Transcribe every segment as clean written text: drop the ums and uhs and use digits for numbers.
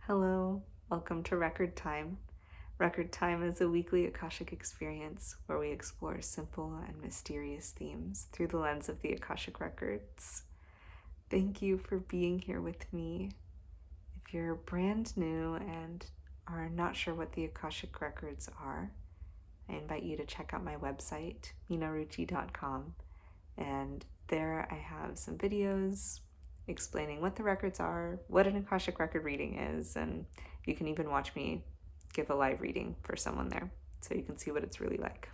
Hello, welcome to Record Time. Record Time is a weekly Akashic experience where we explore simple and mysterious themes through the lens of the Akashic Records. Thank you for being here with me. If you're brand new and are not sure what the Akashic Records are, I invite you to check out my website, minaruchi.com, and there I have some videos explaining what the records are, what an Akashic record reading is, and you can even watch me give a live reading for someone there so you can see what it's really like.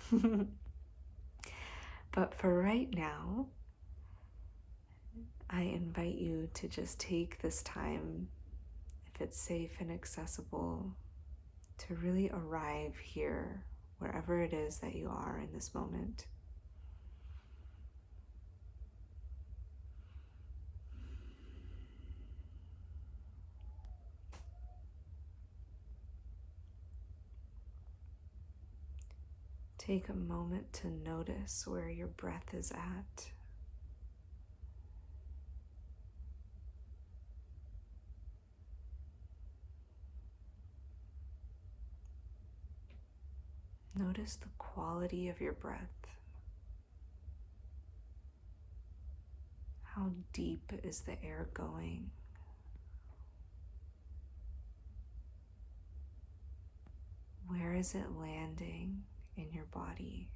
But for right now, I invite you to just take this time, if it's safe and accessible, to really arrive here, wherever it is that you are in this moment. Take a moment to notice where your breath is at. Notice the quality of your breath. How deep is the air going? Where is it landing in your body?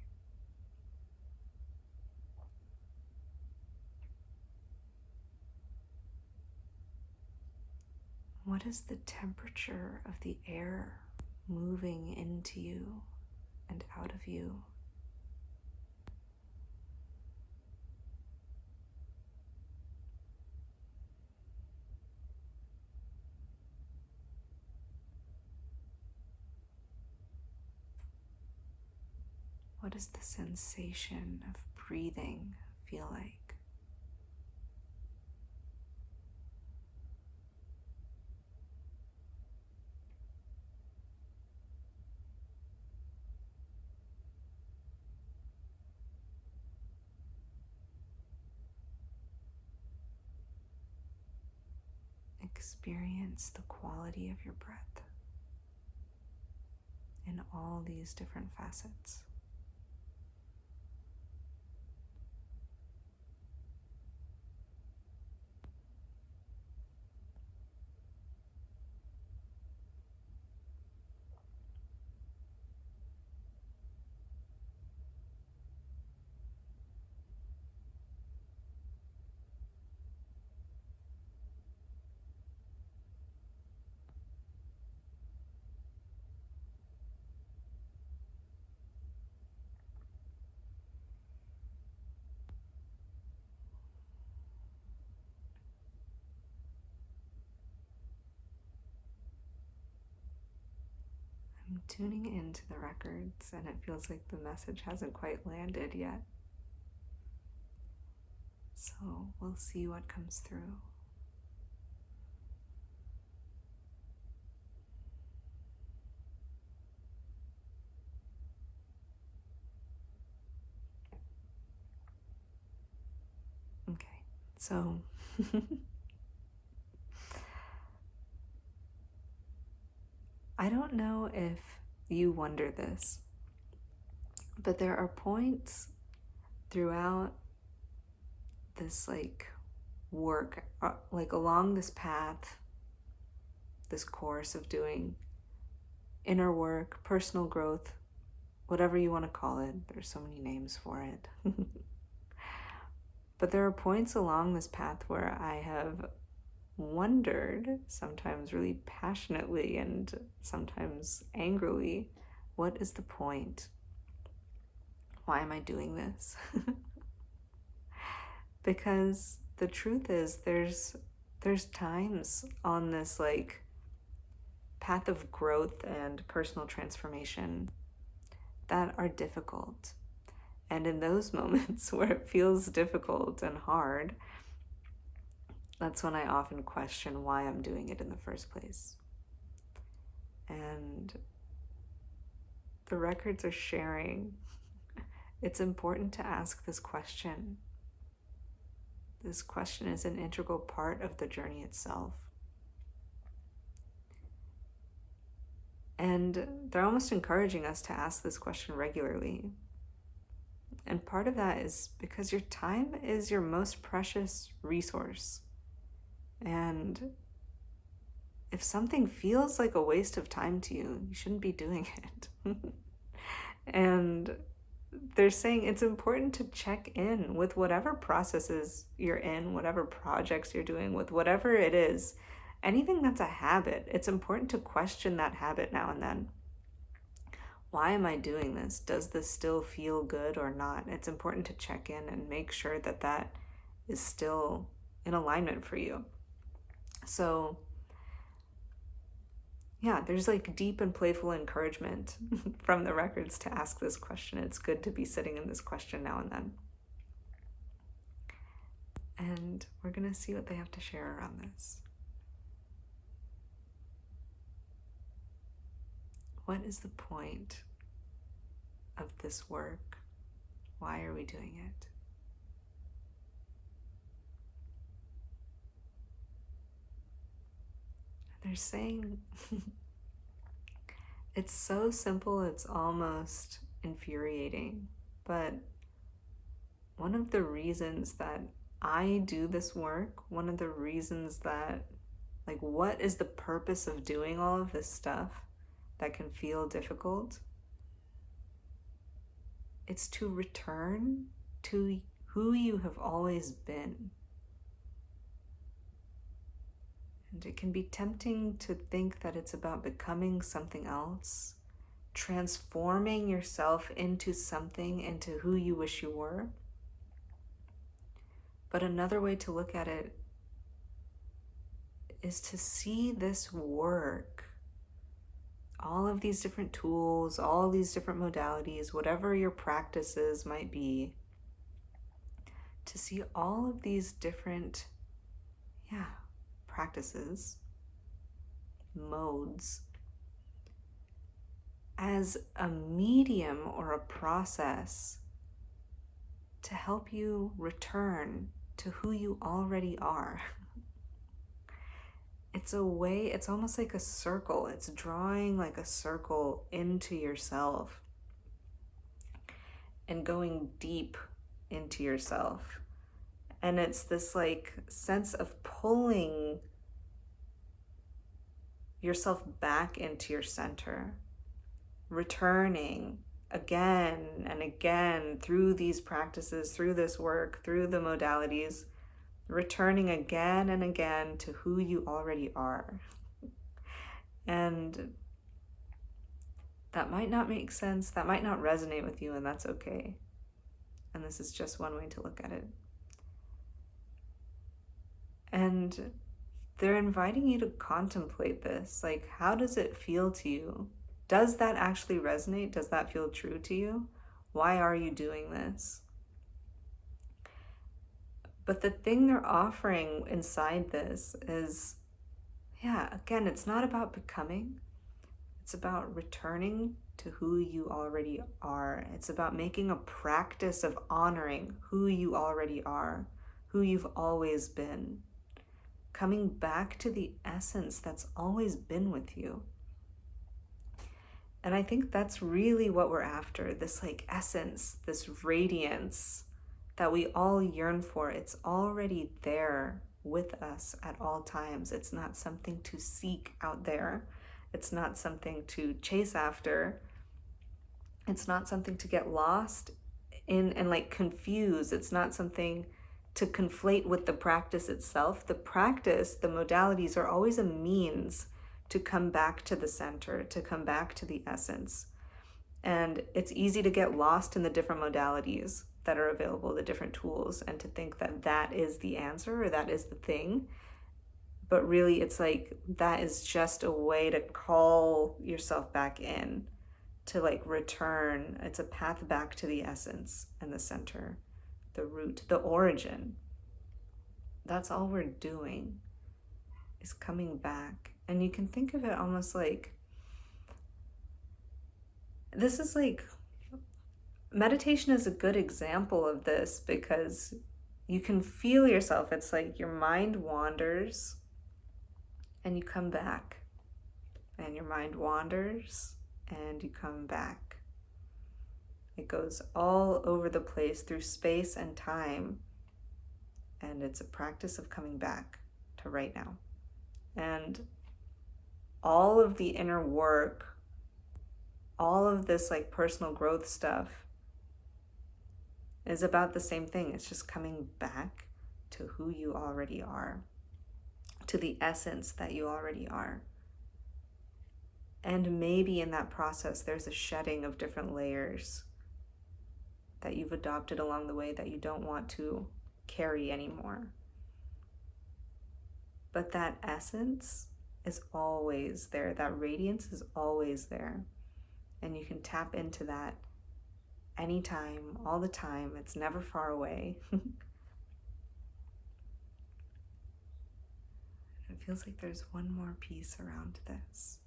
What is the temperature of the air moving into you and out of you? What does the sensation of breathing feel like? Experience the quality of your breath in all these different facets. I'm tuning into the records, and it feels like the message hasn't quite landed yet. So we'll see what comes through. Okay, so I don't know if you wonder this, but there are points throughout this work, along this path, this course of doing inner work, personal growth, whatever you want to call it. There's so many names for it. But there are points along this path where I have wondered, sometimes really passionately and sometimes angrily, what is the point? Why am I doing this? Because the truth is there's times on this path of growth and personal transformation that are difficult. And in those moments where it feels difficult and hard, that's when I often question why I'm doing it in the first place. And the records are sharing. It's important to ask this question. This question is an integral part of the journey itself. And they're almost encouraging us to ask this question regularly. And part of that is because your time is your most precious resource. And if something feels like a waste of time to you, you shouldn't be doing it. And they're saying it's important to check in with whatever processes you're in, whatever projects you're doing, with whatever it is, anything that's a habit. It's important to question that habit now and then. Why am I doing this? Does this still feel good or not? It's important to check in and make sure that that is still in alignment for you. So yeah, there's like deep and playful encouragement from the records to ask this question. It's good to be sitting in this question now and then. And we're going to see what they have to share around this. What is the point of this work? Why are we doing it? They're saying it's so simple, it's almost infuriating. But one of the reasons that I do this work, one of the reasons that, like, what is the purpose of doing all of this stuff that can feel difficult? It's to return to who you have always been. And it can be tempting to think that it's about becoming something else, transforming yourself into something, into who you wish you were. But another way to look at it is to see this work, all of these different tools, all these different modalities, whatever your practices might be, to see all of these different, practices, modes, as a medium or a process to help you return to who you already are. It's a way, it's almost like a circle. It's drawing like a circle into yourself and going deep into yourself. And it's this like sense of pulling yourself back into your center, returning again and again through these practices, through this work, through the modalities, returning again and again to who you already are. And that might not make sense, that might not resonate with you, and that's okay. And this is just one way to look at it. And they're inviting you to contemplate this. Like, how does it feel to you? Does that actually resonate? Does that feel true to you? Why are you doing this? But the thing they're offering inside this is, again, it's not about becoming. It's about returning to who you already are. It's about making a practice of honoring who you already are, who you've always been. Coming back to the essence that's always been with you. And I think that's really what we're after, this like essence, this radiance that we all yearn for. It's already there with us at all times. It's not something to seek out there. It's not something to chase after. It's not something to get lost in and like confuse. It's not something to conflate with the practice itself. The practice, the modalities are always a means to come back to the center, to come back to the essence. And it's easy to get lost in the different modalities that are available, the different tools, and to think that that is the answer or that is the thing. But really, it's like that is just a way to call yourself back in, to like return. It's a path back to the essence and the center, the root, the origin. That's all we're doing, is coming back. And you can think of it almost like, this is like, meditation is a good example of this, because you can feel yourself. It's like your mind wanders and you come back. and your mind wanders and you come back. It goes all over the place through space and time, and it's a practice of coming back to right now. And all of the inner work, all of this like personal growth stuff is about the same thing. It's just coming back to who you already are, to the essence that you already are. And maybe in that process, there's a shedding of different layers that you've adopted along the way that you don't want to carry anymore. But that essence is always there. That radiance is always there. And you can tap into that anytime, all the time. It's never far away. It feels like there's one more piece around this.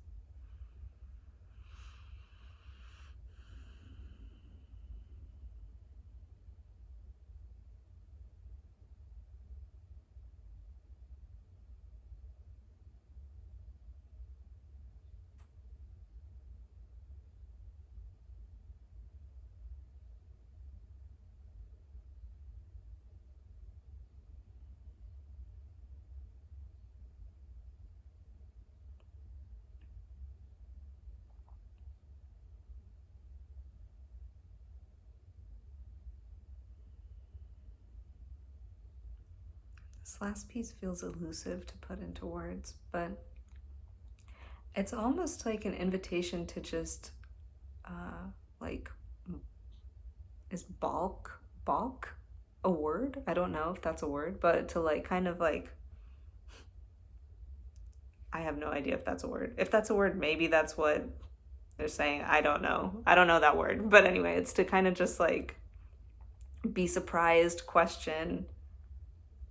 This last piece feels elusive to put into words, but it's almost like an invitation to just like, is balk a word? I don't know if that's a word, but to like kind of like, I have no idea if that's a word. If that's a word, maybe that's what they're saying. I don't know that word, but anyway, it's to kind of just like be surprised, question.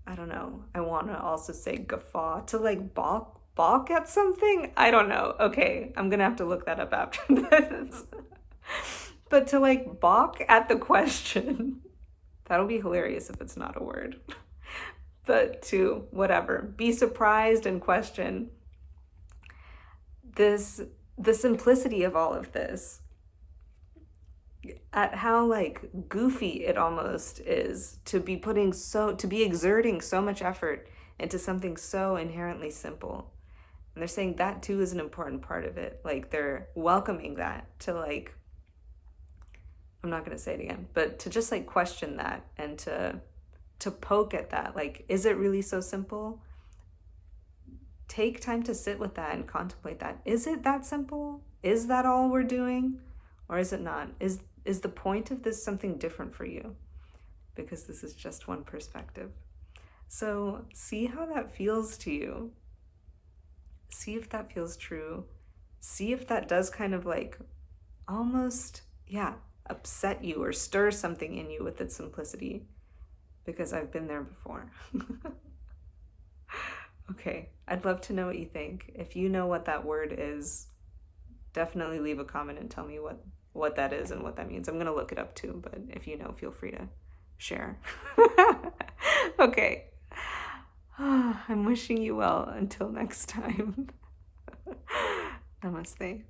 I don't know. I want to also say guffaw, to like balk at something. I don't know. Okay, I'm gonna have to look that up after this. But to like balk at the question, that'll be hilarious if it's not a word. But to whatever, be surprised and question the simplicity of all of this, at how like goofy it almost is to be exerting so much effort into something so inherently simple. And they're saying that too is an important part of it. Like they're welcoming that to like, I'm not going to say it again, but to just like question that and to poke at that. Like, is it really so simple? Take time to sit with that and contemplate that. Is it that simple? Is that all we're doing? Or is it not? Is the point of this something different for you? Because this is just one perspective. So see how that feels to you. See if that feels true. See if that does kind of like almost, upset you or stir something in you with its simplicity. Because I've been there before. Okay, I'd love to know what you think. If you know what that word is, definitely leave a comment and tell me what that is and what that means. I'm going to look it up too, but if you know, feel free to share. Okay. I'm wishing you well until next time. Namaste.